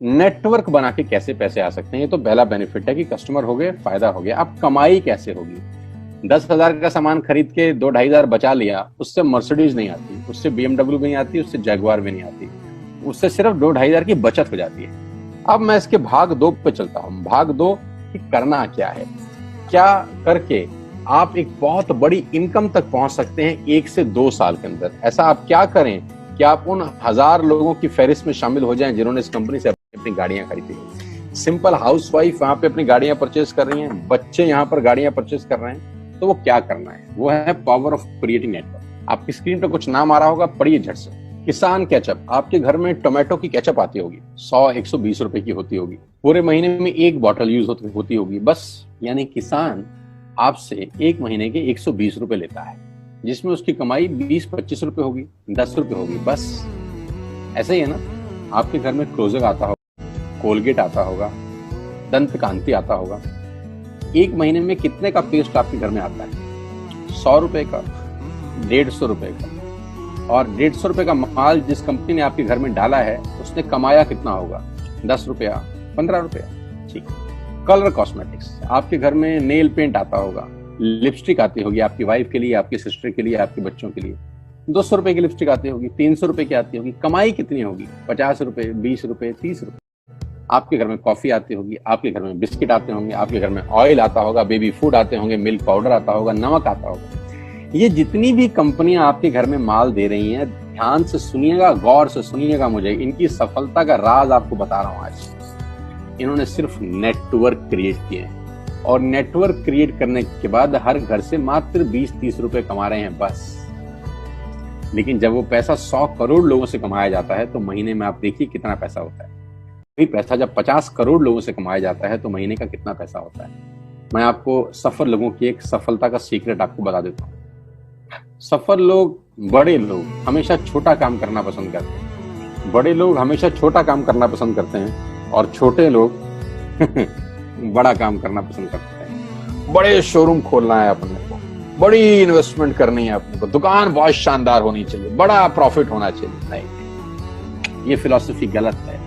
Network बना के कैसे पैसे आ सकते हैं, ये तो पहला बेनिफिट है कि कस्टमर हो गए, फायदा हो गया। अब कमाई कैसे होगी? 10,000 का सामान खरीद के 2-2,500 बचा लिया, उससे मर्सिडीज नहीं आती, उससे BMW भी नहीं आती, उससे जैगुआर भी नहीं आती, उससे सिर्फ 2-2,500 की बचत हो जाती है। अब मैं इसके भाग 2 पे चलता हूँ। भाग 2 कि करना क्या है, क्या करके आप एक बहुत बड़ी इनकम तक पहुंच सकते हैं 1 से 2 साल के अंदर। ऐसा आप क्या करें कि आप उन 1000 लोगों की फहरिस्त में शामिल हो जाएं जिन्होंने इस कंपनी से अपनी गाड़ियां खरीदी। सिंपल हाउसवाइफ वहां पे अपनी गाड़ियां परचेज कर रही हैं, बच्चे यहाँ पर गाड़ियां परचेज कर रहे हैं, तो वो क्या करना है? वो है पावर ऑफ क्रिएटिंग नेटवर्क। आपकी स्क्रीन पे कुछ नाम आ रहा होगा, पढ़िए झट से। किसान केचप, आपके घर में टोमेटो की केचप आती होगी, 100-120 रुपए की होती होगी, पूरे महीने में 1 बॉटल यूज होती होगी बस। यानी किसान आपसे 1 महीने के 120 रुपए लेता है, जिसमें उसकी कमाई 20-25 रुपए होगी, 10 रुपए होगी बस। ऐसे ही है ना? आपके घर में क्लोजर आता होगा, कोलगेट आता होगा, दंत कांति आता होगा। 1 महीने में कितने का पेस्ट आपके घर में आता है? 100 रुपए का, 150 रुपए का। और 150 रुपए का माल जिस कंपनी ने आपके घर में डाला है, उसने कमाया कितना होगा? 10 रुपया, 15 रुपया। ठीक। कलर कॉस्मेटिक्स, आपके घर में नेल पेंट आता होगा, लिपस्टिक आती होगी आपकी वाइफ के लिए, आपकी सिस्टर के लिए, आपके बच्चों के लिए। 200 रुपए की लिपस्टिक आती होगी, 300 रुपए की आती होगी। कमाई कितनी होगी? 50 रुपए, 20 रुपए, 30 रुपए। आपके घर में कॉफी आती होगी, आपके घर में बिस्किट आते होंगे, आपके घर में ऑयल आता होगा, बेबी फूड आते होंगे, मिल्क पाउडर आता होगा, नमक आता होगा। ये जितनी भी कंपनियां आपके घर में माल दे रही हैं, ध्यान से सुनिएगा, गौर से सुनिएगा मुझे। इनकी सफलता का राज आपको बता रहा हूं आज। इन्होंने सिर्फ नेटवर्क क्रिएट किए हैं, और नेटवर्क क्रिएट करने के बाद हर घर से मात्र 20-30 रुपए कमा रहे हैं बस। लेकिन जब वो पैसा 100 करोड़ लोगों से कमाया जाता है तो महीने में आप देखिए कितना पैसा होता है। वही पैसा जब 50 करोड़ लोगों से कमाया जाता है तो महीने का कितना पैसा होता है। मैं आपको सफल लोगों की एक सफलता का सीक्रेट आपको बता देता हूँ। सफल लोग, बड़े लोग हमेशा छोटा काम करना पसंद करते हैं। बड़े लोग हमेशा छोटा काम करना पसंद करते हैं, और छोटे लोग बड़ा काम करना पसंद करते हैं। बड़े शोरूम खोलना है अपने को, बड़ी इन्वेस्टमेंट करनी है अपने को, दुकान बहुत शानदार होनी चाहिए, बड़ा प्रॉफिट होना चाहिए। नहीं, ये फिलॉसफी गलत है।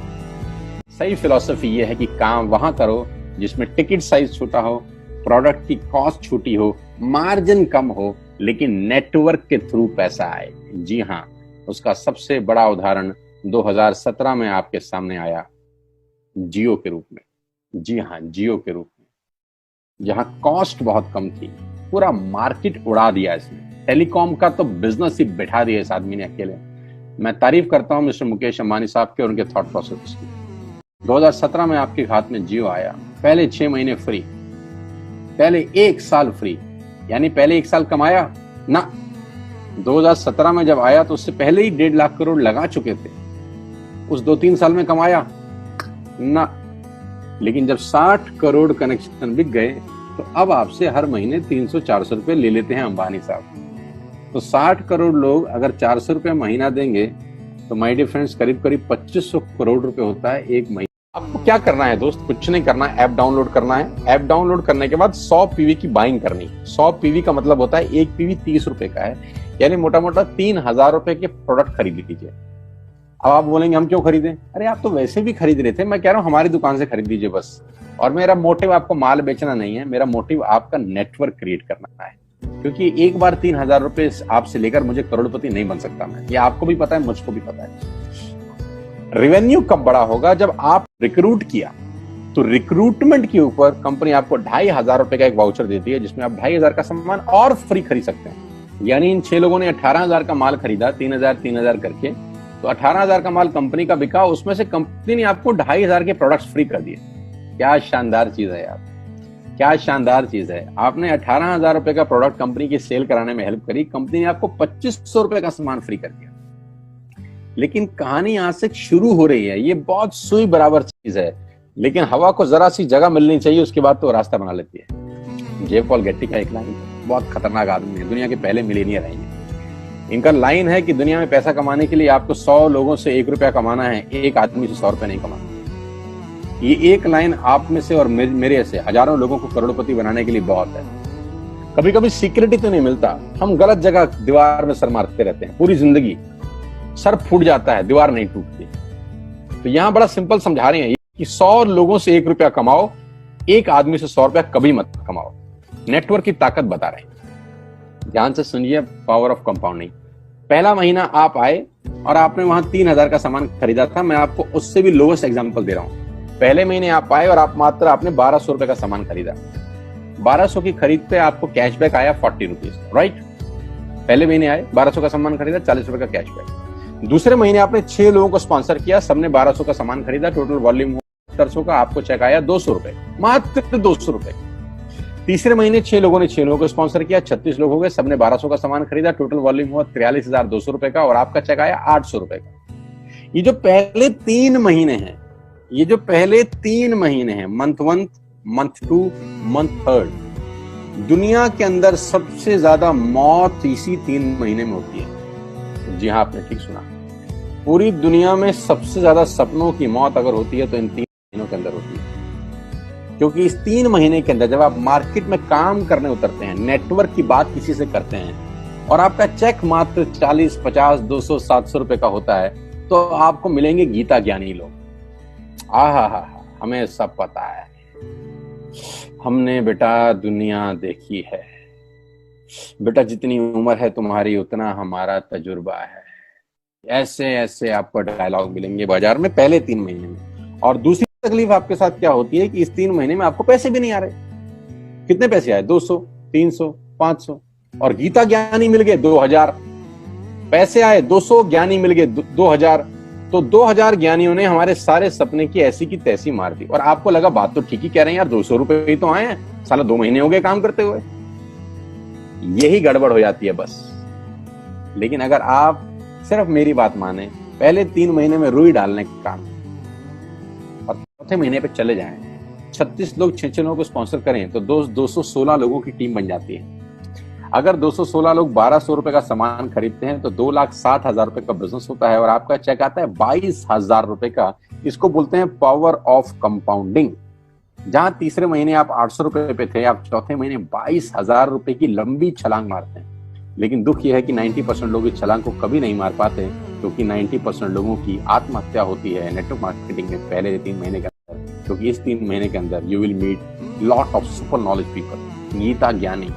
सही फिलॉसफी ये है कि काम वहां करो जिसमें टिकट साइज छोटा हो, प्रोडक्ट की कॉस्ट छोटी हो, मार्जिन कम हो, लेकिन नेटवर्क के थ्रू पैसा आए। जी हाँ, उसका सबसे बड़ा उदाहरण 2017 में आपके सामने आया, जियो के रूप में। जी हाँ, जियो के रूप में, जहां कॉस्ट बहुत कम थी, पूरा मार्केट उड़ा दिया इसने। टेलीकॉम का तो बिजनेस ही बैठा दिया इस आदमी ने अकेले। मैं तारीफ करता हूं मिस्टर मुकेश अंबानी साहब के और उनके थॉट प्रोसेस की। 2017 में आपके हाथ में जियो आया, पहले 6 महीने फ्री, पहले 1 साल फ्री। यानी पहले 1 साल कमाया ना। 2017 में जब आया तो उससे पहले ही 1.5 लाख करोड़ लगा चुके थे। उस 2-3 साल में कमाया ना। लेकिन जब 60 करोड़ कनेक्शन बिक गए तो अब आपसे हर महीने 300-400 रुपए ले लेते हैं अंबानी साहब। तो 60 करोड़ लोग अगर 400 रुपए महीना देंगे तो माय डियर फ्रेंड्स करीब 2500 करोड़ रुपए होता है 1 महीने। आपको क्या करना है दोस्त? कुछ नहीं करना है, ऐप डाउनलोड करना है। ऐप डाउनलोड करने के बाद 100 पीवी की बाइंग करनी है। 100 पीवी का मतलब होता है 1 पीवी 30 रुपए का है, यानी मोटा मोटा 3000 रुपए के प्रोडक्ट खरीद लीजिए। अब आप बोलेंगे हम क्यों खरीदें? अरे आप तो वैसे भी खरीद रहे थे, मैं कह रहा हूं हमारी दुकान से खरीद लीजिए बस। और मेरा मोटिव आपको माल बेचना नहीं है, मेरा मोटिव आपका नेटवर्क क्रिएट करना है। क्योंकि एक बार 3000 रुपए आपसे लेकर मुझे करोड़पति नहीं बन सकता मैं, ये आपको भी पता है, मुझको भी पता है। रेवेन्यू कब बड़ा होगा? जब आप रिक्रूट किया, तो रिक्रूटमेंट के ऊपर कंपनी आपको 2500 रुपए का एक वाउचर देती है, जिसमें आप 2500 का सामान और फ्री खरीद सकते हैं। यानी इन 6 लोगों ने 18,000 का माल खरीदा, 3000 करके, तो 18,000 का माल कंपनी का बिका, उसमें से कंपनी ने आपको 2500 के प्रोडक्ट्स फ्री कर दिए। क्या शानदार चीज है यार, क्या शानदार चीज है। आपने 18,000 रुपए का प्रोडक्ट कंपनी की सेल कराने में हेल्प करी, कंपनी ने आपको 2500 रुपए का सामान फ्री कर दिया। लेकिन कहानी यहां से शुरू हो रही है। ये बहुत सुई बराबर चीज है, लेकिन हवा को जरा सी जगह मिलनी चाहिए, उसके बाद तो रास्ता बना लेती है। जे पॉल गेट्टी का एक लाइन, बहुत खतरनाक आदमी है, दुनिया के पहले मिलेनियर हैं। इनका लाइन है कि दुनिया में पैसा कमाने के लिए आपको 100 लोगों से 1 रुपया कमाना है, एक आदमी से 100 रुपया नहीं कमाना। ये एक लाइन आप में से और मेरे से हजारों लोगों को करोड़पति बनाने के लिए बहुत है। कभी कभी सिक्योरिटी तो नहीं मिलता, हम गलत जगह दीवार में सर मारते रहते हैं पूरी जिंदगी, सर फूट जाता है, दीवार नहीं टूटती। तो यहां बड़ा सिंपल समझा रहे हैं कि 100 लोगों से 1 रुपया कमाओ, एक आदमी से 100 रुपया कभी मत कमाओ। नेटवर्क की ताकत बता रहे हैं, ध्यान से सुनिए, पावर ऑफ कंपाउंडिंग। पहला महीना आप आए और आपने वहां 3000 का सामान खरीदा था, मैं आपको उससे भी लोएस्ट एग्जांपल दे रहा हूं। पहले महीने आप आए और आपने 1200 रुपए का सामान खरीदा, 1200 की खरीद पे आपको कैशबैक आया 40 रुपीज, राइट। पहले महीने आए, 1200 का सामान खरीदा, 40 रुपए का कैशबैक। दूसरे महीने आपने 6 लोगों को स्पॉन्सर किया, सबने 1200 का सामान खरीदा, टोटल वॉल्यूम 700 का, आपको चेक आया 200 रुपए, मात्र 200 रुपए। तीसरे महीने 6 लोगों ने 6 लोगों को स्पॉन्सर किया, 36 लोग हो गए, सबने 1200 का सामान खरीदा, टोटल वॉल्यूम हुआ 43,200 रुपए का और आपका चेक आया 800 रुपए का। ये जो पहले 3 महीने हैं, मंथ 1, मंथ 2, मंथ 3, दुनिया के अंदर सबसे ज्यादा मौत इसी 3 महीने में होती है। जी हाँ, आपने ठीक सुना, पूरी दुनिया में सबसे ज्यादा सपनों की मौत अगर होती है तो इन 3 महीनों के अंदर होती है। क्योंकि इस 3 महीने के अंदर जब आप मार्केट में काम करने उतरते हैं, नेटवर्क की बात किसी से करते हैं और आपका चेक मात्र 40, 50, 200, 700 रुपए का होता है, तो आपको मिलेंगे गीता ज्ञानी लोग। आहा, हमें सब पता है, हमने बेटा दुनिया देखी है, बेटा जितनी उम्र है तुम्हारी उतना हमारा तजुर्बा है। ऐसे ऐसे आपको डायलॉग मिलेंगे बाजार में पहले 3 महीने में। और दूसरी तकलीफ आपके साथ क्या होती है कि इस 3 महीने में आपको पैसे भी नहीं आ रहे। कितने पैसे आए? 200, 300, 500, और गीता ज्ञानी मिल गए 2000। पैसे आए 200, ज्ञानी मिल गए 2000, तो 2000 ज्ञानियों ने हमारे सारे सपने की ऐसी की तैसी मार दी। और आपको लगा बात तो ठीक ही कह रहे हैं यार, 200 रुपए ही तो आए हैं, साला 2 महीने हो गए काम करते हुए। यही गड़बड़ हो जाती है बस। लेकिन अगर आप सिर्फ मेरी बात माने, पहले 3 महीने में रुई डालने का काम और चौथे महीने पे चले जाएं, 36 लोग 6 लोगों को स्पॉन्सर करें तो 216 लोगों की टीम बन जाती है। अगर 216 लोग 1200 रुपए का सामान खरीदते हैं तो 2,07,000 रुपए का बिजनेस होता है और आपका चेक आता है 22,000 रुपए का। इसको बोलते हैं पावर ऑफ कंपाउंडिंग। जहां तीसरे महीने आप 800 रुपए पे थे, आप चौथे महीने 22,000 रुपए की लंबी छलांग मारते हैं। लेकिन दुख यह है कि 90% लोग इस छलांग को कभी नहीं मार पाते, क्योंकि 90% लोगों की आत्महत्या होती है नेटवर्क मार्केटिंग में पहले 3 महीने के अंदर। क्योंकि इस 3 महीने के अंदर you will meet lot of super knowledge people, Geeta Gyani.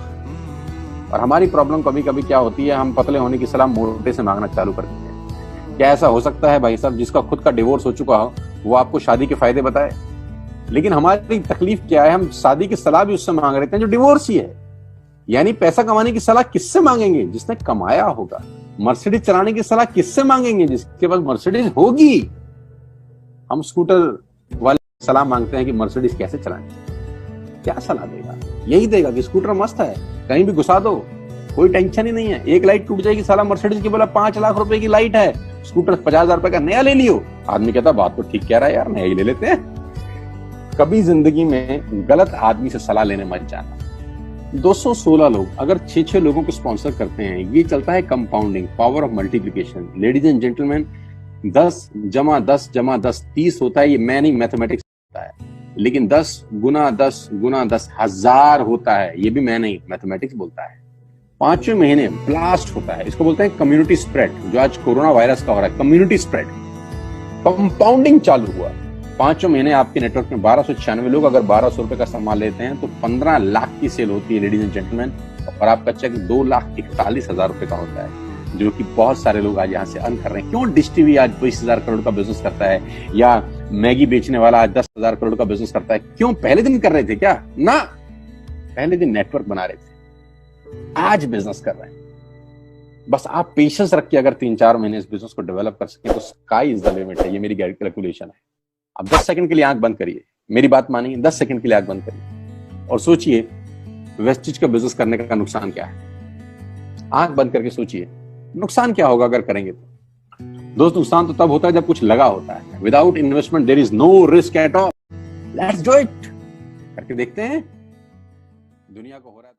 और हमारी प्रॉब्लम कभी कभी क्या होती है, हम पतले होने की सलाह मोटे से मांगना चालू कर देते हैं। क्या ऐसा हो सकता है भाई साहब, जिसका खुद का डिवोर्स हो चुका हो वो आपको शादी के फायदे बताए? लेकिन हमारी तकलीफ क्या है, हम शादी की सलाह भी उससे मांग रहे हैं जो डिवोर्स ही है। यानी पैसा कमाने की सलाह किससे मांगेंगे? जिसने कमाया होगा। मर्सिडीज चलाने की सलाह किससे मांगेंगे? जिसके पास मर्सिडीज होगी। हम स्कूटर वाले सलाह मांगते हैं कि मर्सिडीज कैसे चलाएं। क्या सलाह देगा? यही देगा कि स्कूटर मस्त है, कहीं भी घुसा दो, कोई टेंशन ही नहीं है। एक लाइट टूट जाएगी, साला मर्सिडीज की बोला 5 लाख रुपए की लाइट है, स्कूटर 50,000 रुपए का नया ले लियो। आदमी कहता बात तो ठीक कह रहा है यार, नया ही ले लेते हैं। कभी जिंदगी में गलत आदमी से सलाह लेने मत जाना। 216 लोग अगर 6 लोगों को स्पॉन्सर करते हैं, ये चलता है compounding, power of multiplication. Ladies and gentleman, 10 जमा 10 जमा 10 30 होता है। ये मैं नहीं, मैथमेटिक्स होता है। लेकिन 10 गुना 10 गुना 10 1000 होता है। ये भी मैं नहीं, मैथमेटिक्स बोलता है। 5वें महीने ब्लास्ट होता है। इसको बोलते हैं कम्युनिटी स्प्रेड, जो आज कोरोना वायरस का हो रहा है। कम्युनिटी स्प्रेड, कंपाउंडिंग चालू हुआ। 5वें महीने आपके नेटवर्क में 1296 लोग अगर 1200 रुपए का सामान लेते हैं तो 15 लाख की सेल होती है लेडीज एंड जेंटलमैन। और आपका चेक 2,41,000 रुपए का होता है, जो कि बहुत सारे लोग आज यहाँ से अर्न कर रहे हैं। क्यों डिश टीवी आज 20,000 करोड़ का बिजनेस करता है, या मैगी बेचने वाला आज 10,000 करोड़ का बिजनेस करता है? क्यों? पहले दिन कर रहे थे क्या? ना, पहले दिन नेटवर्क बना रहे थे, आज बिजनेस कर रहे हैं। बस आप पेशेंस रख के अगर 3-4 महीने इस बिजनेस को डेवलप कर सकें तो स्काई इज द लिमिट है। ये मेरी कैलकुलेशन है। अब 10 सेकंड के लिए आंख बंद करिए, मेरी बात मानिए, 10 सेकंड के लिए आंख बंद करिए और सोचिए वेस्टिज का बिजनेस करने का नुकसान क्या है। आंख बंद करके सोचिए नुकसान क्या होगा अगर करेंगे तो। दोस्त, नुकसान तो तब होता है जब कुछ लगा होता है। Without investment there is no risk at all. Let's do it. करके देखते हैं दुनिया को हो रहा है।